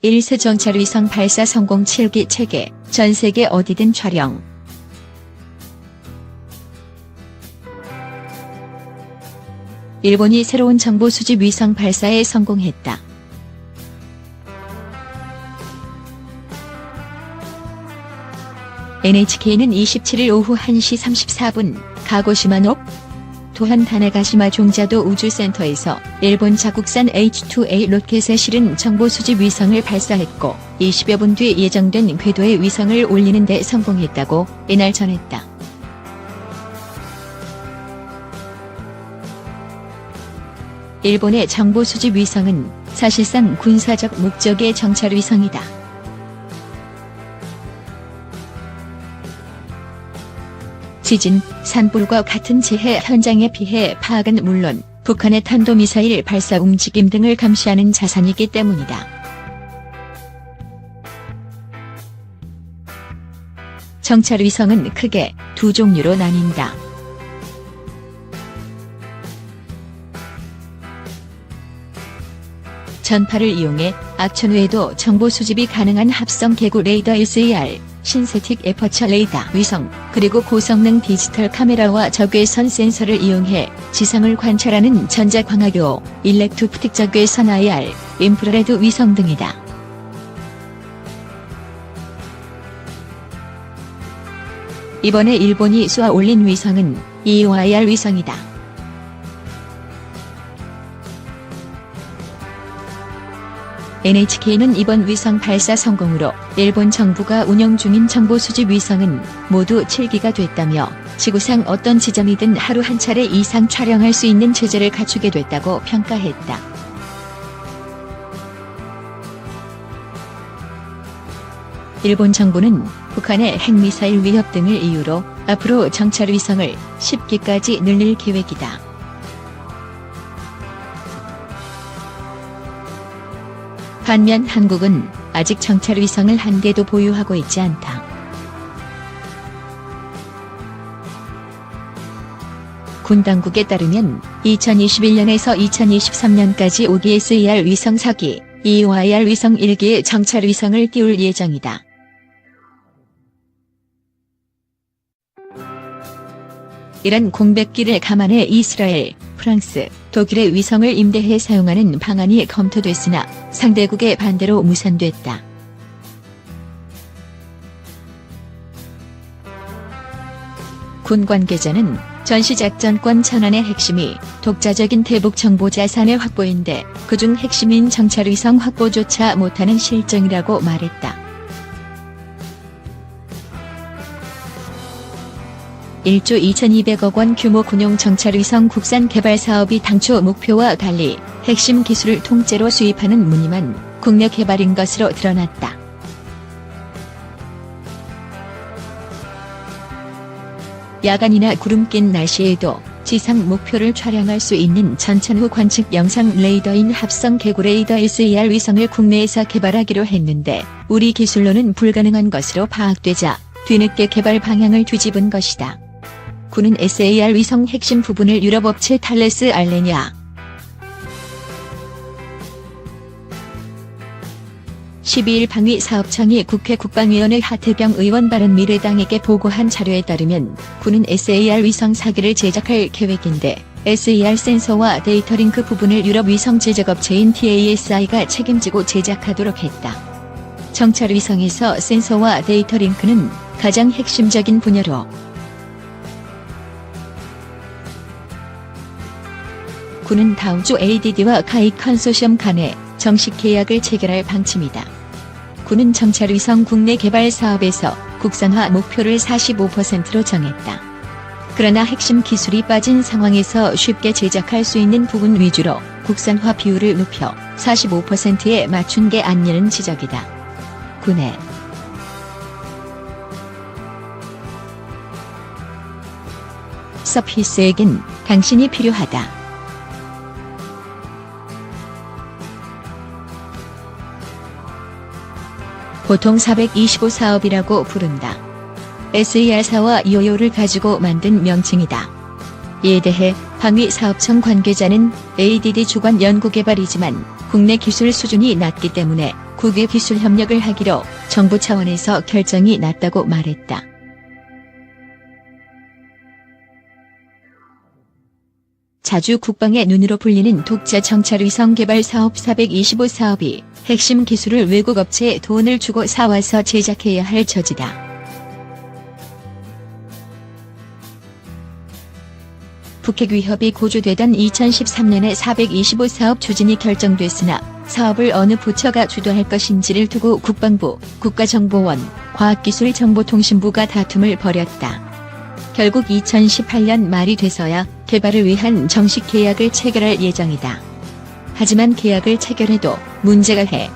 1세 정찰위성 발사 성공 7기 체계, 전 세계 어디든 촬영. 일본이 새로운 정보 수집 위성 발사에 성공했다. NHK는 27일 오후 1시 34분 가고시마 도현 다나가시마 종자도 우주센터에서 일본 자국산 H2A 로켓에 실은 정보 수집 위성을 발사했고 20여 분 뒤 예정된 궤도에 위성을 올리는 데 성공했다고 이날 전했다. 일본의 정보 수집 위성은 사실상 군사적 목적의 정찰 위성이다. 지진, 산불과 같은 재해 현장의 피해 파악은 물론 북한의 탄도미사일 발사 움직임 등을 감시하는 자산이기 때문이다. 정찰 위성은 크게 두 종류로 나뉜다. 전파를 이용해 악천 후에도 정보 수집이 가능한 합성 개구 레이더 SAR, 신세틱 에퍼처 레이더 위성, 그리고 고성능 디지털 카메라와 적외선 센서를 이용해 지상을 관찰하는 전자광학요, 일렉트로프틱 적외선 IR, 인프라레드 위성 등이다. 이번에 일본이 쏘아 올린 위성은 EOIR 위성이다. NHK는 이번 위성 발사 성공으로 일본 정부가 운영 중인 정보 수집 위성은 모두 7기가 됐다며 지구상 어떤 지점이든 하루 한 차례 이상 촬영할 수 있는 체제를 갖추게 됐다고 평가했다. 일본 정부는 북한의 핵미사일 위협 등을 이유로 앞으로 정찰 위성을 10기까지 늘릴 계획이다. 반면 한국은 아직 정찰 위성을 한 개도 보유하고 있지 않다. 군 당국에 따르면 2021년에서 2023년까지 5기 SAR 위성 4기, EOIR 위성 1기의 정찰 위성을 띄울 예정이다. 이런 공백기를 감안해 이스라엘, 프랑스, 독일의 위성을 임대해 사용하는 방안이 검토됐으나 상대국의 반대로 무산됐다. 군 관계자는 전시작전권 전환의 핵심이 독자적인 대북 정보 자산의 확보인데 그중 핵심인 정찰 위성 확보조차 못하는 실정이라고 말했다. 1조 2200억 원 규모 군용 정찰 위성 국산 개발 사업이 당초 목표와 달리 핵심 기술을 통째로 수입하는 무늬만 국내 개발인 것으로 드러났다. 야간이나 구름 낀 날씨에도 지상 목표를 촬영할 수 있는 전천후 관측 영상 레이더인 합성 개구 레이더 SAR 위성을 국내에서 개발하기로 했는데 우리 기술로는 불가능한 것으로 파악되자 뒤늦게 개발 방향을 뒤집은 것이다. 군은 SAR 위성 핵심 부분을 유럽 업체 탈레스 알레냐 12일 방위사업청이 국회 국방위원회 하태경 의원 발언 미래당에게 보고한 자료에 따르면 군은 SAR 위성 4기를 제작할 계획인데 SAR 센서와 데이터 링크 부분을 유럽 위성 제작업체인 TASI가 책임지고 제작하도록 했다. 정찰 위성에서 센서와 데이터 링크는 가장 핵심적인 분야로 군은 다음 주 ADD와 카이 컨소시엄 간에 정식 계약을 체결할 방침이다. 군은 정찰 위성 국내 개발 사업에서 국산화 목표를 45%로 정했다. 그러나 핵심 기술이 빠진 상황에서 쉽게 제작할 수 있는 부분 위주로 국산화 비율을 높여 45%에 맞춘 게 아니냐는 지적이다. 군의 서피스에겐 당신이 필요하다. 보통 425 사업이라고 부른다. SAR사와 EOIR을 가지고 만든 명칭이다. 이에 대해 방위사업청 관계자는 ADD 주관 연구개발이지만 국내 기술 수준이 낮기 때문에 국외 기술 협력을 하기로 정부 차원에서 결정이 났다고 말했다. 자주 국방의 눈으로 불리는 독자 정찰위성 개발 사업 425 사업이 핵심 기술을 외국 업체에 돈을 주고 사와서 제작해야 할 처지다. 북핵 위협이 고조되던 2013년에 425 사업 추진이 결정됐으나 사업을 어느 부처가 주도할 것인지를 두고 국방부, 국가정보원, 과학기술정보통신부가 다툼을 벌였다. 결국 2018년 말이 돼서야 개발을 위한 정식 계약을 체결할 예정이다. 하지만 계약을 체결해도 문제가 해.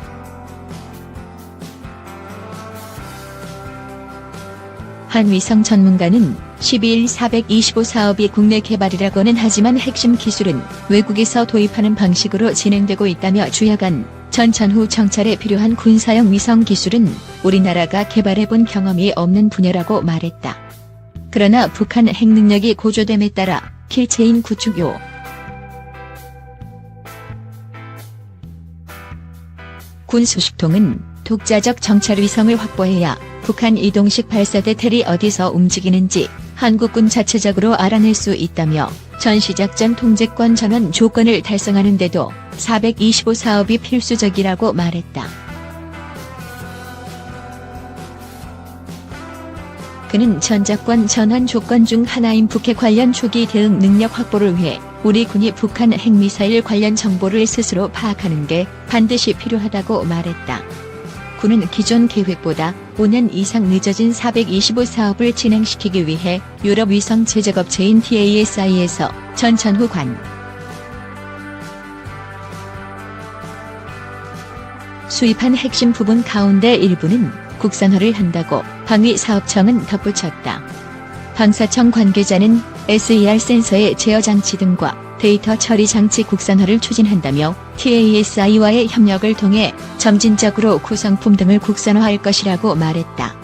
한 위성 전문가는 12일 425 사업이 국내 개발이라고는 하지만 핵심 기술은 외국에서 도입하는 방식으로 진행되고 있다며 주야간, 전후 정찰에 필요한 군사용 위성 기술은 우리나라가 개발해본 경험이 없는 분야라고 말했다. 그러나 북한 핵능력이 고조됨에 따라 킬체인 구축요. 군 소식통은 독자적 정찰위성을 확보해야 북한 이동식 발사대 텔이 어디서 움직이는지 한국군 자체적으로 알아낼 수 있다며 전시작전 통제권 전환 조건을 달성하는 데도 425 사업이 필수적이라고 말했다. 그는 전작권 전환 조건 중 하나인 북핵 관련 초기 대응 능력 확보를 위해 우리 군이 북한 핵미사일 관련 정보를 스스로 파악하는 게 반드시 필요하다고 말했다. 군은 기존 계획보다 5년 이상 늦어진 425 사업을 진행시키기 위해 유럽 위성 제작업체인 TASI에서 전후 관 수입한 핵심 부분 가운데 일부는 국산화를 한다고 방위사업청은 덧붙였다. 방사청 관계자는 SER 센서의 제어 장치 등과 데이터 처리 장치 국산화를 추진한다며 TASI와의 협력을 통해 점진적으로 구성품 등을 국산화할 것이라고 말했다.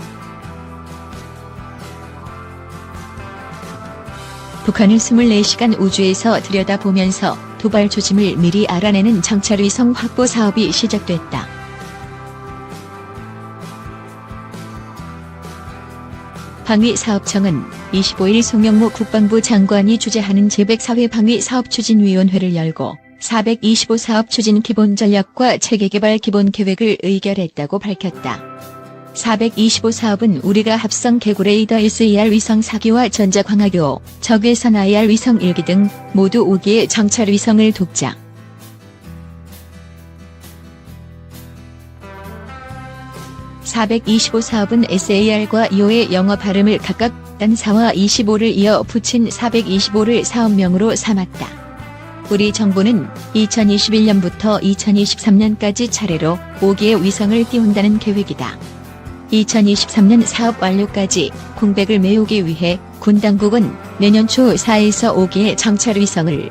북한을 24시간 우주에서 들여다보면서 도발 조짐을 미리 알아내는 정찰위성 확보 사업이 시작됐다. 방위사업청은 25일 송영무 국방부 장관이 주재하는 제104회 방위사업추진위원회를 열고 425 사업 추진 기본전략과 체계개발 기본계획을 의결했다고 밝혔다. 425 사업은 우리가 합성 개구레이더 SER 위성 4기와 전자광학요, 적외선 IR 위성 1기 등 모두 5기의 정찰위성을 독자. (425) 사업은 SAR과 EO의 영어 발음을 각각 단 4와 25를 이어 붙인 425를 사업명으로 삼았다. 우리 정부는 2021년부터 2023년까지 차례로 5기의 위성을 띄운다는 계획이다. 2023년 사업 완료까지 공백을 메우기 위해 군 당국은 내년 초 4에서 5기의 정찰 위성을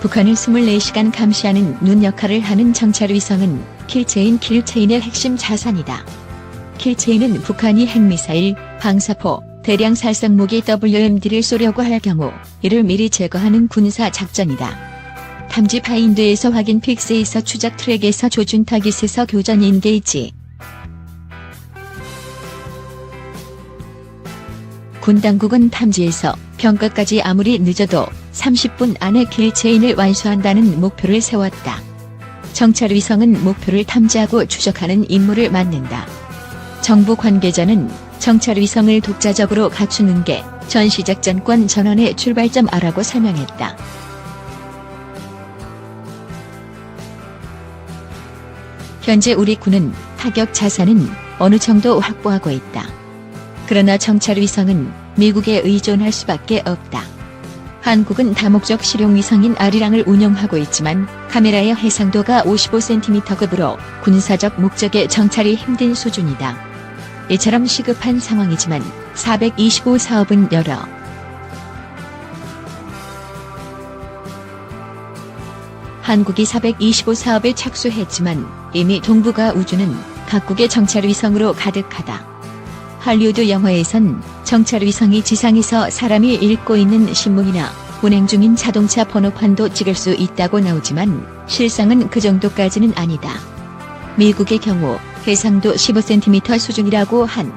북한을 24시간 감시하는 눈 역할을 하는 정찰 위성은 킬체인의 핵심 자산이다. 킬체인은 북한이 핵미사일, 방사포, 대량 살상무기 WMD를 쏘려고 할 경우 이를 미리 제거하는 군사 작전이다. 탐지 파인드에서 확인 픽스에서 추적 트랙에서 조준 타깃에서 교전 인게이지. 군 당국은 탐지에서 평가까지 아무리 늦어도 30분 안에 킬체인을 완수한다는 목표를 세웠다. 정찰 위성은 목표를 탐지하고 추적하는 임무를 맡는다. 정부 관계자는 정찰 위성을 독자적으로 갖추는 게 전시작전권 전환의 출발점이라고 설명했다. 현재 우리 군은 타격 자산은 어느 정도 확보하고 있다. 그러나 정찰 위성은 미국에 의존할 수밖에 없다. 한국은 다목적 실용 위성인 아리랑을 운영하고 있지만 카메라의 해상도가 55cm급으로 군사적 목적의 정찰이 힘든 수준이다. 이처럼 시급한 상황이지만 425 사업은 여러 한국이 425 사업에 착수했지만 이미 동북아 우주는 각국의 정찰 위성으로 가득하다. 할리우드 영화에선 정찰 위성이 지상에서 사람이 읽고 있는 신문이나 운행 중인 자동차 번호판도 찍을 수 있다고 나오지만 실상은 그 정도까지는 아니다. 미국의 경우 해상도 15cm 수준이라고 한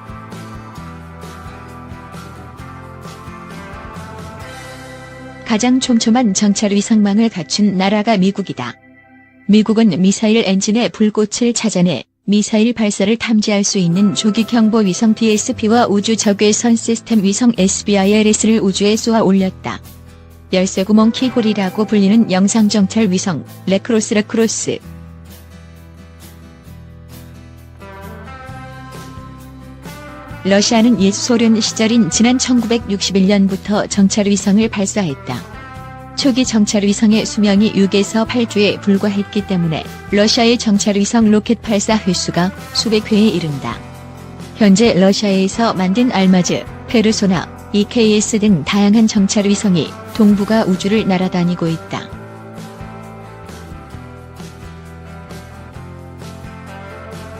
가장 촘촘한 정찰 위성망을 갖춘 나라가 미국이다. 미국은 미사일 엔진의 불꽃을 찾아내 미사일 발사를 탐지할 수 있는 조기 경보 위성 DSP와 우주 적외선 시스템 위성 SBIRS를 우주에 쏘아 올렸다. 열쇠구멍 키홀이라고 불리는 영상정찰 위성 레크로스 러시아는 옛 소련 시절인 지난 1961년부터 정찰위성을 발사했다. 초기 정찰위성의 수명이 6에서 8주에 불과했기 때문에 러시아의 정찰위성 로켓 발사 횟수가 수백 회에 이른다. 현재 러시아에서 만든 알마즈, 페르소나, EKS 등 다양한 정찰위성이 동북아 우주를 날아다니고 있다.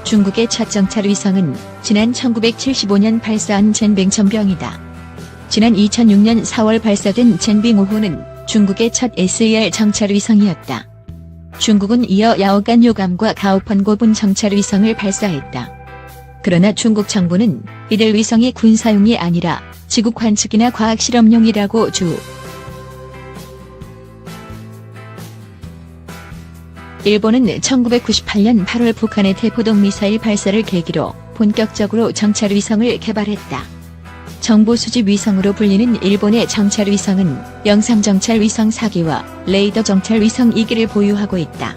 중국의 첫 정찰위성은 지난 1975년 발사한 젠빙 전병이다. 지난 2006년 4월 발사된 젠빙 5호는 중국의 첫 SAR 정찰위성이었다. 중국은 이어 야오간 요감과 가오펀 고분 정찰위성을 발사했다. 그러나 중국 정부는 이들 위성이 군사용이 아니라 지구 관측이나 과학 실험용이라고 주. 일본은 1998년 8월 북한의 대포동 미사일 발사를 계기로 본격적으로 정찰위성을 개발했다. 정보 수집 위성으로 불리는 일본의 정찰위성은 영상정찰위성 4기와 레이더 정찰위성 2기를 보유하고 있다.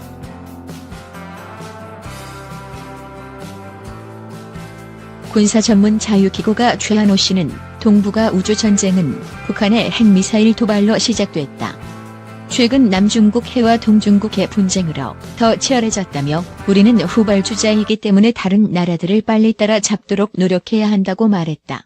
군사 전문 자유기구가 최한호 씨는 동북아 우주전쟁은 북한의 핵미사일 도발로 시작됐다. 최근 남중국 해와 동중국 해 분쟁으로 더 치열해졌다며 우리는 후발주자이기 때문에 다른 나라들을 빨리 따라잡도록 노력해야 한다고 말했다.